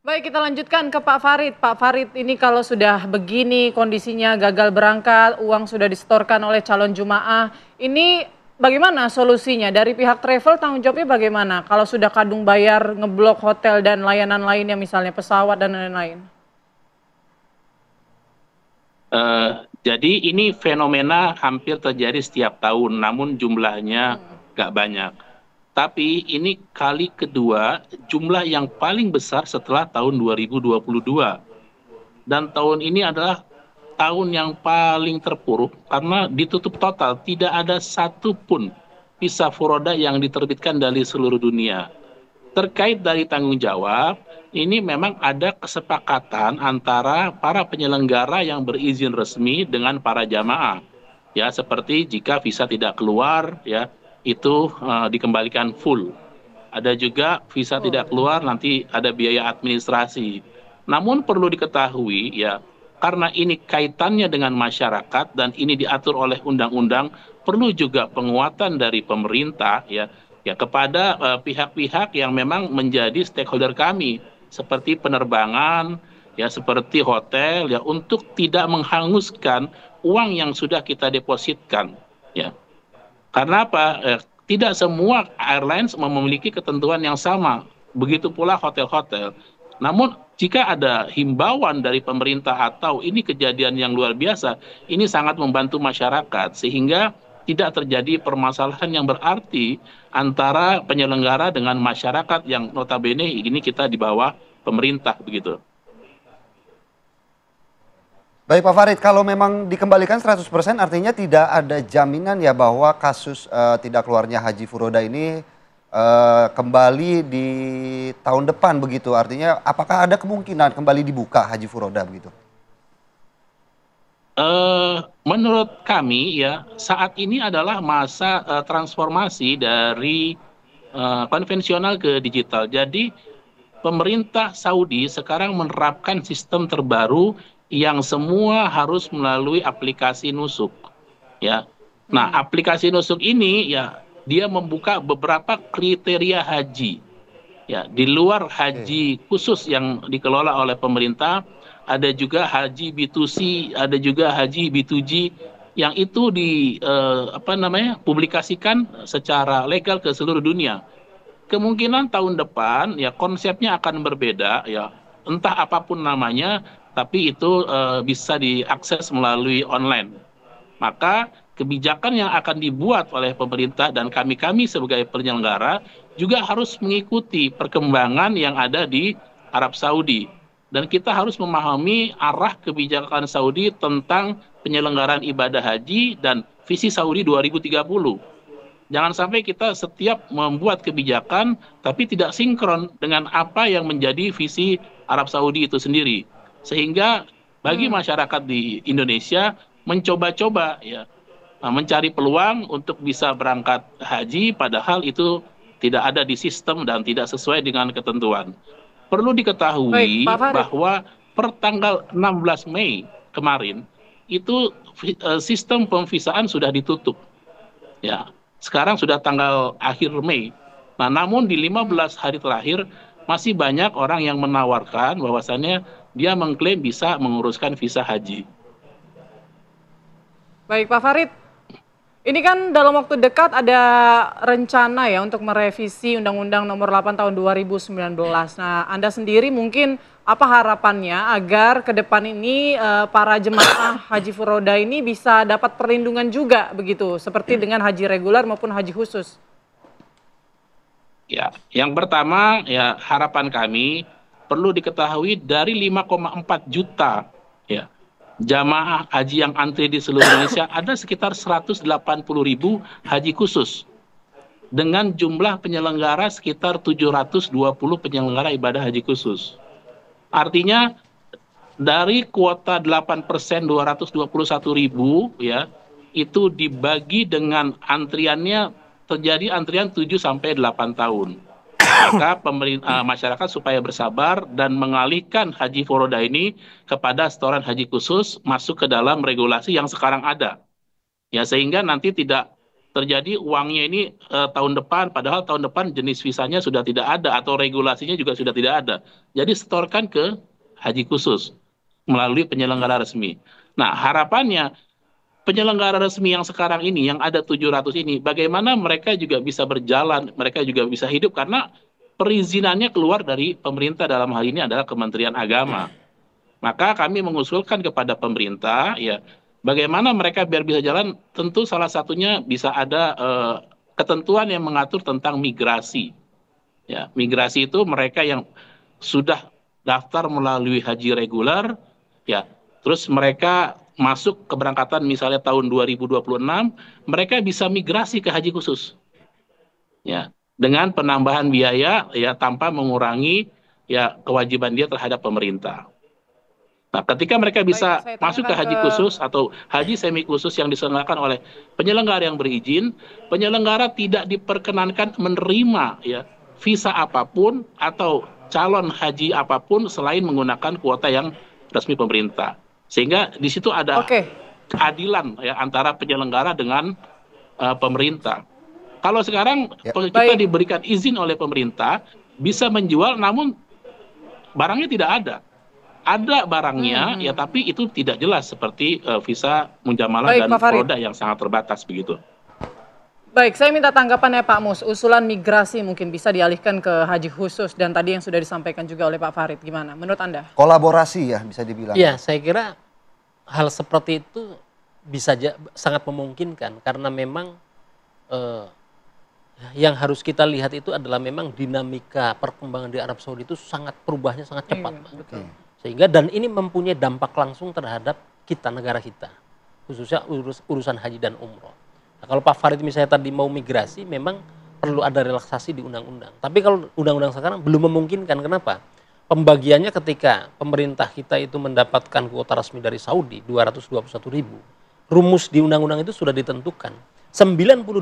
Baik, kita lanjutkan ke Pak Farid. Pak Farid, ini kalau sudah begini kondisinya gagal berangkat, uang sudah disetorkan oleh calon jemaah, ini bagaimana solusinya? Dari pihak travel tanggung jawabnya bagaimana? Kalau sudah kadung bayar, ngeblok hotel dan layanan lainnya misalnya pesawat dan lain-lain. Eh, jadi ini fenomena hampir terjadi setiap tahun, namun jumlahnya nggak banyak. Tapi ini kali kedua jumlah yang paling besar setelah tahun 2022. Dan tahun ini adalah tahun yang paling terpuruk karena ditutup total, tidak ada satupun visa furoda yang diterbitkan dari seluruh dunia. Terkait dari tanggung jawab, ini memang ada kesepakatan antara para penyelenggara yang berizin resmi dengan para jamaah. Ya, seperti jika visa tidak keluar, ya, itu dikembalikan full. Ada juga visa tidak keluar, nanti ada biaya administrasi. Namun perlu diketahui, ya, karena ini kaitannya dengan masyarakat dan ini diatur oleh undang-undang, perlu juga penguatan dari pemerintah, ya kepada pihak-pihak yang memang menjadi stakeholder kami seperti penerbangan, ya seperti hotel, ya untuk tidak menghanguskan uang yang sudah kita depositkan, ya. Karena apa? Tidak semua airlines memiliki ketentuan yang sama. Begitu pula hotel-hotel. Namun jika ada himbauan dari pemerintah atau ini kejadian yang luar biasa, ini sangat membantu masyarakat sehingga tidak terjadi permasalahan yang berarti antara penyelenggara dengan masyarakat yang notabene ini kita di bawah pemerintah begitu. Baik Pak Farid, kalau memang dikembalikan 100% artinya tidak ada jaminan ya bahwa kasus tidak keluarnya Haji Furoda ini kembali di tahun depan begitu. Artinya apakah ada kemungkinan kembali dibuka Haji Furoda begitu? Menurut kami ya saat ini adalah masa transformasi dari konvensional ke digital. Jadi pemerintah Saudi sekarang menerapkan sistem terbaru yang semua harus melalui aplikasi nusuk, ya. Nah, aplikasi nusuk ini ya dia membuka beberapa kriteria haji. Ya, di luar Oke. haji khusus yang dikelola oleh pemerintah, ada juga haji B2C, ada juga haji B2G yang itu apa namanya publikasikan secara legal ke seluruh dunia. Kemungkinan tahun depan ya konsepnya akan berbeda ya, entah apapun namanya, tapi itu bisa diakses melalui online. Maka kebijakan yang akan dibuat oleh pemerintah dan kami-kami sebagai penyelenggara juga harus mengikuti perkembangan yang ada di Arab Saudi. Dan kita harus memahami arah kebijakan Saudi tentang penyelenggaraan ibadah haji dan visi Saudi 2030. Jangan sampai kita setiap membuat kebijakan tapi tidak sinkron dengan apa yang menjadi visi Arab Saudi itu sendiri. Sehingga bagi masyarakat di Indonesia mencoba-coba ya mencari peluang untuk bisa berangkat haji padahal itu tidak ada di sistem dan tidak sesuai dengan ketentuan. Perlu Baik, Pak diketahui Farid. bahwa per tanggal 16 Mei kemarin itu sistem pemvisaan sudah ditutup. Ya, sekarang sudah tanggal akhir Mei. Nah, namun di 15 hari terakhir masih banyak orang yang menawarkan bahwasannya dia mengklaim bisa menguruskan visa haji. Baik, Pak Farid. Ini kan dalam waktu dekat ada rencana ya untuk merevisi Undang-Undang Nomor 8 Tahun 2019. Nah, Anda sendiri mungkin apa harapannya agar ke depan ini para jemaah haji furoda ini bisa dapat perlindungan juga begitu, seperti dengan haji reguler maupun haji khusus. Ya, yang pertama ya harapan kami perlu diketahui dari 5,4 juta ya jamaah haji yang antri di seluruh Indonesia ada sekitar 180.000 haji khusus dengan jumlah penyelenggara sekitar 720 penyelenggara ibadah haji khusus. Artinya dari kuota 8% 221.000 ya itu dibagi dengan antriannya terjadi antrian 7 sampai 8 tahun. Maka pemerintah masyarakat supaya bersabar dan mengalihkan haji furoda ini kepada setoran haji khusus masuk ke dalam regulasi yang sekarang ada. Ya sehingga nanti tidak terjadi uangnya ini tahun depan, padahal tahun depan jenis visanya sudah tidak ada atau regulasinya juga sudah tidak ada. Jadi setorkan ke haji khusus melalui penyelenggara resmi. Nah, harapannya penyelenggara resmi yang sekarang ini, yang ada 700 ini, bagaimana mereka juga bisa berjalan, mereka juga bisa hidup, karena perizinannya keluar dari pemerintah, dalam hal ini adalah Kementerian Agama. Maka kami mengusulkan kepada pemerintah, ya, bagaimana mereka biar bisa jalan, tentu salah satunya bisa ada ketentuan yang mengatur tentang migrasi. Ya, migrasi itu mereka yang sudah daftar melalui haji reguler, ya, terus mereka masuk keberangkatan misalnya tahun 2026, mereka bisa migrasi ke haji khusus, ya, dengan penambahan biaya, ya, tanpa mengurangi, ya, kewajiban dia terhadap pemerintah. Nah, ketika mereka bisa masuk ke haji khusus atau haji semi khusus yang diselenggarakan oleh penyelenggara yang berizin, penyelenggara tidak diperkenankan menerima, ya, visa apapun atau calon haji apapun selain menggunakan kuota yang resmi pemerintah. Sehingga di situ ada keadilan, ya, antara penyelenggara dengan pemerintah. Kalau sekarang kita diberikan izin oleh pemerintah bisa menjual, namun barangnya tidak ada. Ada barangnya, ya, tapi itu tidak jelas seperti visa munjamalah dan furoda yang sangat terbatas begitu. Baik, saya minta tanggapannya Pak Mus. Usulan migrasi mungkin bisa dialihkan ke haji khusus dan tadi yang sudah disampaikan juga oleh Pak Farid, gimana menurut Anda? Kolaborasi ya bisa dibilang. Iya, saya kira hal seperti itu bisa sangat memungkinkan karena memang yang harus kita lihat itu adalah memang dinamika perkembangan di Arab Saudi itu perubahannya sangat cepat. Sehingga dan ini mempunyai dampak langsung terhadap kita, negara kita, khususnya urusan haji dan umroh. Nah, kalau Pak Farid misalnya tadi mau migrasi, memang perlu ada relaksasi di undang-undang. Tapi kalau undang-undang sekarang belum memungkinkan, kenapa? Pembagiannya ketika pemerintah kita itu mendapatkan kuota resmi dari Saudi 221.000, rumus di undang-undang itu sudah ditentukan. 92%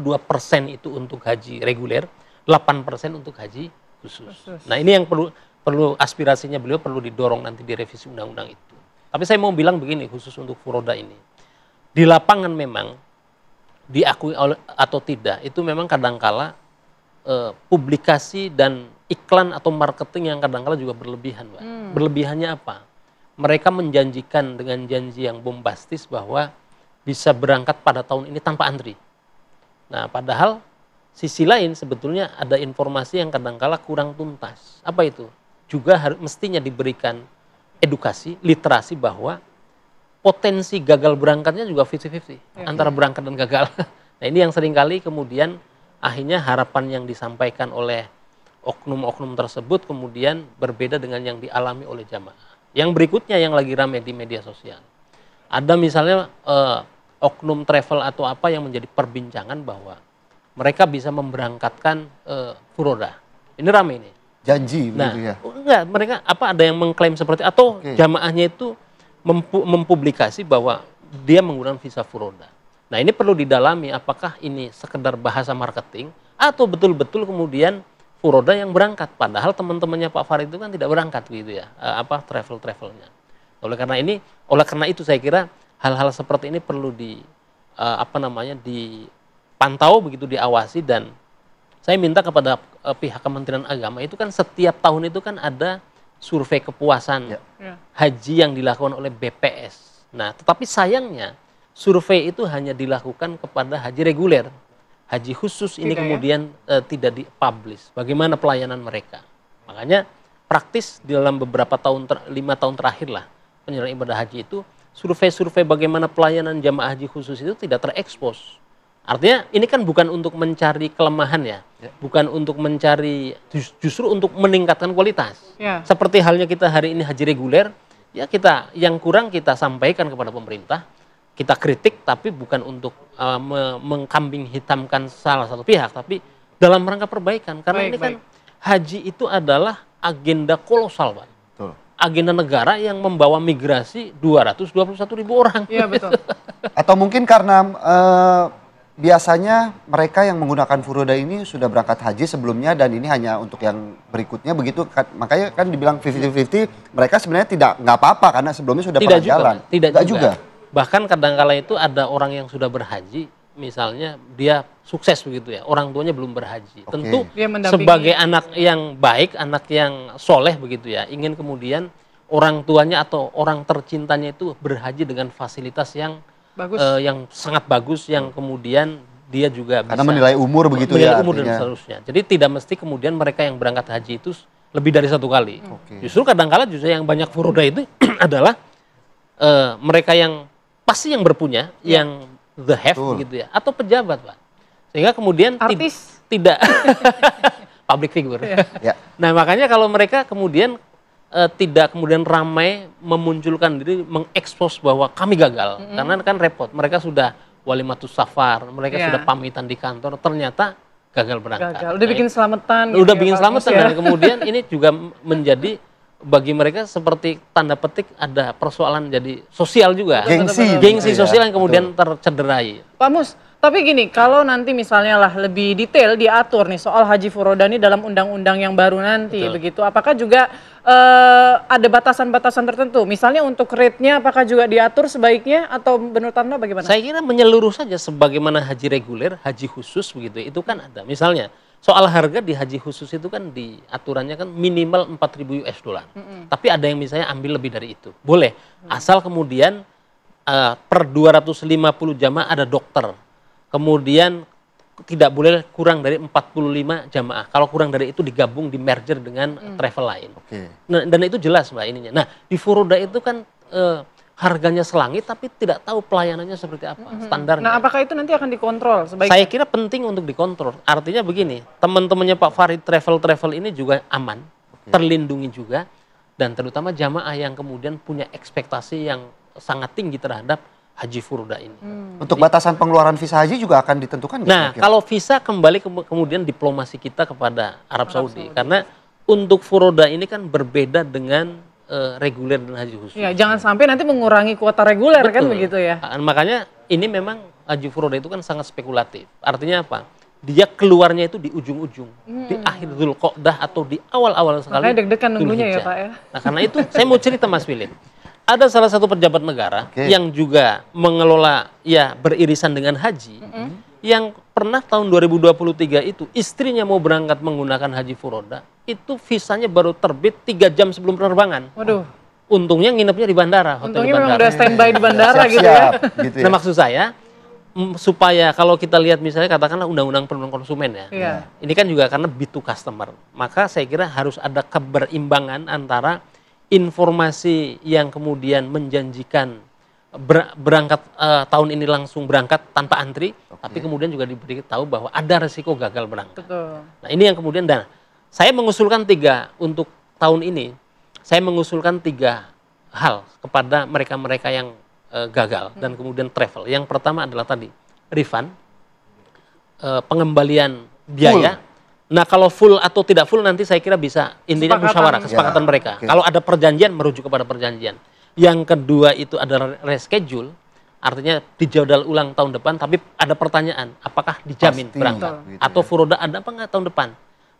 itu untuk haji reguler, 8% untuk haji khusus. Nah, ini yang perlu aspirasinya beliau perlu didorong nanti di revisi undang-undang itu. Tapi saya mau bilang begini, khusus untuk furoda ini. Di lapangan memang diakui atau tidak, itu memang kadangkala publikasi dan iklan atau marketing yang kadangkala juga berlebihan, Mbak. Berlebihannya apa? Mereka menjanjikan dengan janji yang bombastis bahwa bisa berangkat pada tahun ini tanpa antri. Nah, padahal sisi lain sebetulnya ada informasi yang kadangkala kurang tuntas. Apa itu? Juga mestinya diberikan edukasi, literasi bahwa potensi gagal berangkatnya juga 50-50 antara berangkat dan gagal. Nah, ini yang seringkali kemudian akhirnya harapan yang disampaikan oleh oknum-oknum tersebut kemudian berbeda dengan yang dialami oleh jamaah. Yang berikutnya yang lagi ramai di media sosial. Ada misalnya oknum travel atau apa yang menjadi perbincangan bahwa mereka bisa memberangkatkan furoda. Ini ramai ini. Janji nah, begitu ya? Enggak, mereka ada yang mengklaim seperti atau jamaahnya itu mempublikasi bahwa dia menggunakan visa furoda. Nah, ini perlu didalami apakah ini sekedar bahasa marketing atau betul-betul kemudian furoda yang berangkat. Padahal teman-temannya Pak Farid itu kan tidak berangkat gitu ya, travelnya. Oleh karena itu saya kira hal-hal seperti ini perlu dipantau begitu, diawasi, dan saya minta kepada pihak Kementerian Agama itu kan setiap tahun itu kan ada survei kepuasan haji yang dilakukan oleh BPS. Nah, tetapi sayangnya survei itu hanya dilakukan kepada haji reguler. Haji khusus ini kemudian tidak dipublish. Bagaimana pelayanan mereka? Makanya praktis di dalam beberapa tahun, 5 tahun terakhir lah penyelenggaraan ibadah haji itu, survei-survei bagaimana pelayanan jamaah haji khusus itu tidak terekspos. Artinya ini kan bukan untuk mencari kelemahan ya, bukan untuk mencari, justru untuk meningkatkan kualitas. Seperti halnya kita hari ini haji reguler, ya kita yang kurang kita sampaikan kepada pemerintah, kita kritik, tapi bukan untuk mengkambing hitamkan salah satu pihak, tapi dalam rangka perbaikan. Karena ini kan haji itu adalah agenda kolosal, Pak. Agenda negara yang membawa migrasi 221.000 orang. Iya, betul. Atau mungkin karena biasanya mereka yang menggunakan furoda ini sudah berangkat haji sebelumnya dan ini hanya untuk yang berikutnya begitu, makanya kan dibilang 50-50, mereka sebenarnya nggak apa-apa karena sebelumnya sudah pernah jalan. Tidak juga. Bahkan kadang-kala itu ada orang yang sudah berhaji misalnya dia sukses begitu ya, orang tuanya belum berhaji. Oke. Tentu Dia mendampingi. sebagai anak yang baik, anak yang soleh begitu ya, ingin kemudian orang tuanya atau orang tercintanya itu berhaji dengan fasilitas yang Bagus. yang sangat bagus, yang kemudian dia juga Karena bisa menilai umur begitu menilai ya umur dan artinya. seterusnya. Jadi tidak mesti kemudian mereka yang berangkat haji itu lebih dari satu kali. Oke. Justru kadang-kala justru yang banyak furoda itu adalah mereka yang pasti yang berpunya, yang the have Betul. gitu ya, atau pejabat, Pak. Sehingga kemudian Artis. tidak public figure. Ya. Nah, makanya kalau mereka kemudian tidak kemudian ramai memunculkan diri, mengekspos bahwa kami gagal, karena kan repot. Mereka sudah walimatus safar, mereka Iya. sudah pamitan di kantor, ternyata gagal berangkat. Gagal. Udah bikin selamatan. Udah gitu ya, bikin Pak selamatan, Mus, ya. dan kemudian ini juga menjadi bagi mereka seperti tanda petik ada persoalan jadi sosial juga. Gengsi. Gengsi gitu ya. sosial yang kemudian Betul. tercederai. Pak Mus, tapi gini, kalau nanti misalnya lah lebih detail diatur nih soal haji furoda ini dalam undang-undang yang baru nanti, Betul. begitu. Apakah juga ada batasan-batasan tertentu? Misalnya untuk rate-nya apakah juga diatur sebaiknya atau menurut Anda bagaimana? Saya kira menyeluruh saja sebagaimana haji reguler, haji khusus begitu. Itu kan ada. Misalnya soal harga di haji khusus itu kan di aturannya kan minimal 4.000 US dollar. Tapi ada yang misalnya ambil lebih dari itu. Boleh. Asal kemudian per 250 jamaah ada dokter. Kemudian tidak boleh kurang dari 45 jamaah. Kalau kurang dari itu digabung, di merger dengan travel lain. Oke. Nah, dan itu jelas Mbak ininya. Nah, di furoda itu kan harganya selangit tapi tidak tahu pelayanannya seperti apa, standarnya. Nah, apakah itu nanti akan dikontrol sebaiknya? Saya kira penting untuk dikontrol. Artinya begini, teman-temannya Pak Farid travel ini juga aman, terlindungi juga, dan terutama jamaah yang kemudian punya ekspektasi yang sangat tinggi terhadap haji furoda ini. Untuk batasan pengeluaran visa haji juga akan ditentukan nggak Nah, kira-kira? kalau visa kembali kemudian diplomasi kita kepada Arab Saudi. Karena untuk furoda ini kan berbeda dengan reguler dan haji khusus. Ya, jangan sampai nanti mengurangi kuota reguler kan Betul. begitu ya. Makanya ini memang haji furoda itu kan sangat spekulatif. Artinya apa? Dia keluarnya itu di ujung-ujung, di akhir Dzulqa'dah atau di awal-awal sekali. Makanya deg-degan nunggunya ya, Dzulhijjah. Pak ya. Nah, karena itu saya mau cerita Mas Philip. Ada salah satu pejabat negara Oke. yang juga mengelola ya beririsan dengan haji, yang pernah tahun 2023 itu istrinya mau berangkat menggunakan haji furoda, itu visanya baru terbit 3 jam sebelum penerbangan. Waduh, Untungnya nginepnya di bandara, hotel untungnya di memang bandara. udah standby di bandara gitu ya. Siap-siap, gitu ya. Nah, maksud saya supaya kalau kita lihat misalnya katakanlah undang-undang perlindungan konsumen ya. Iya. Ini kan juga karena B2 customer. Maka saya kira harus ada keberimbangan antara informasi yang kemudian menjanjikan berangkat tahun ini langsung berangkat tanpa antri, tapi kemudian juga diberitahu bahwa ada resiko gagal berangkat. Betul. Nah, ini yang kemudian, dan saya mengusulkan 3 untuk tahun ini. Saya mengusulkan 3 hal kepada mereka-mereka yang gagal dan kemudian travel. Yang pertama adalah tadi refund, pengembalian biaya. Nah, kalau full atau tidak full nanti saya kira bisa intinya Kesepakatan. musyawarah, kesepakatan Ya, mereka. oke. Kalau ada perjanjian merujuk kepada perjanjian. Yang kedua itu ada reschedule, artinya dijadwal ulang tahun depan, tapi ada pertanyaan, apakah dijamin Pasti, berangkat gitu atau ya. furoda ada apa enggak tahun depan?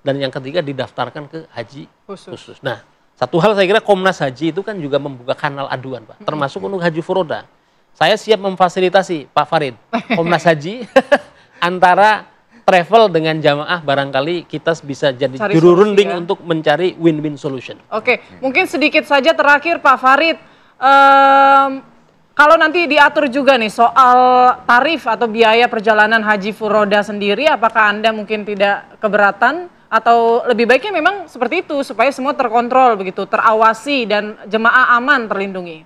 Dan yang ketiga didaftarkan ke haji Khusus. khusus. Nah, satu hal saya kira Komnas Haji itu kan juga membuka kanal aduan, Pak, termasuk untuk haji furoda. Saya siap memfasilitasi Pak Farid, Komnas Haji antara travel dengan jamaah, barangkali kita bisa jadi Cari juru solusi runding ya. untuk mencari win-win solution. Oke, mungkin sedikit saja terakhir Pak Farid. Kalau nanti diatur juga nih soal tarif atau biaya perjalanan haji furoda sendiri, apakah Anda mungkin tidak keberatan atau lebih baiknya memang seperti itu supaya semua terkontrol begitu, terawasi dan jemaah aman terlindungi?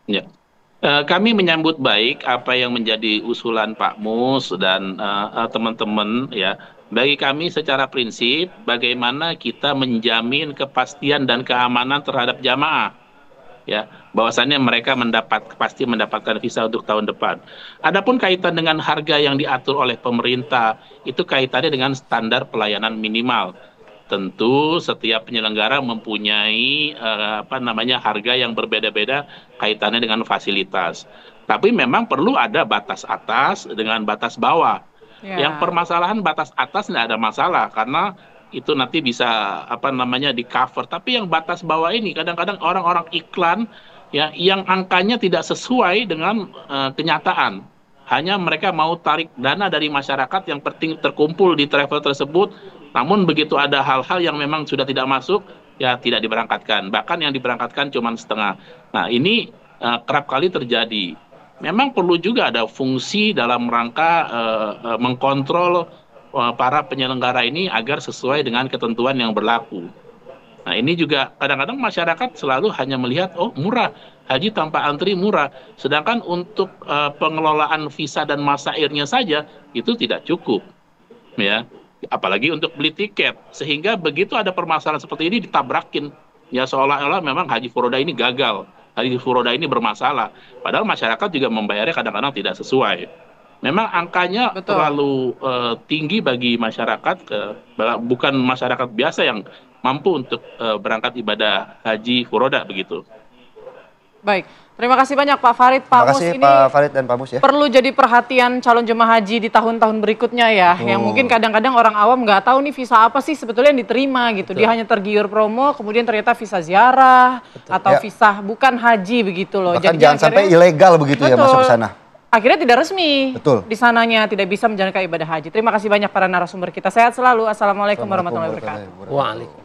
Ya. Kami menyambut baik apa yang menjadi usulan Pak Mus dan teman-teman ya. Bagi kami secara prinsip bagaimana kita menjamin kepastian dan keamanan terhadap jamaah. Ya, bahwasannya mereka pasti mendapatkan visa untuk tahun depan. Adapun kaitan dengan harga yang diatur oleh pemerintah, itu kaitannya dengan standar pelayanan minimal. Tentu setiap penyelenggara mempunyai harga yang berbeda-beda kaitannya dengan fasilitas. Tapi memang perlu ada batas atas dengan batas bawah. Ya. Yang permasalahan batas atas tidak ada masalah karena itu nanti bisa di cover. Tapi yang batas bawah ini kadang-kadang orang-orang iklan ya yang angkanya tidak sesuai dengan kenyataan. Hanya mereka mau tarik dana dari masyarakat yang penting terkumpul di travel tersebut, namun begitu ada hal-hal yang memang sudah tidak masuk, ya tidak diberangkatkan. Bahkan yang diberangkatkan cuma setengah. Nah ini kerap kali terjadi. Memang perlu juga ada fungsi dalam rangka mengkontrol para penyelenggara ini agar sesuai dengan ketentuan yang berlaku. Nah ini juga kadang-kadang masyarakat selalu hanya melihat, oh murah, haji tanpa antri murah. Sedangkan untuk pengelolaan visa dan masa airnya saja itu tidak cukup, ya. Apalagi untuk beli tiket. Sehingga begitu ada permasalahan seperti ini ditabrakin, ya seolah-olah memang haji furoda ini gagal, haji furoda ini bermasalah. Padahal masyarakat juga membayarnya kadang-kadang tidak sesuai. Memang angkanya terlalu tinggi bagi masyarakat, bukan masyarakat biasa yang mampu untuk berangkat ibadah haji furoda begitu. Baik, terima kasih banyak Pak Farid. Pak Mus, ini Pak Farid dan Pak Mus ya. perlu jadi perhatian calon jemaah haji di tahun-tahun berikutnya ya. Yang mungkin kadang-kadang orang awam nggak tahu nih visa apa sih sebetulnya yang diterima gitu. Dia hanya tergiur promo, kemudian ternyata visa ziarah atau visa bukan haji begitu loh. Bahkan Jadi jangan sampai ilegal begitu ya masuk ke sana. Akhirnya tidak resmi. Betul. Di sananya tidak bisa menjalankan ibadah haji. Terima kasih banyak para narasumber kita. Sehat selalu. Assalamualaikum warahmatullahi wabarakatuh. Waalaikumsalam.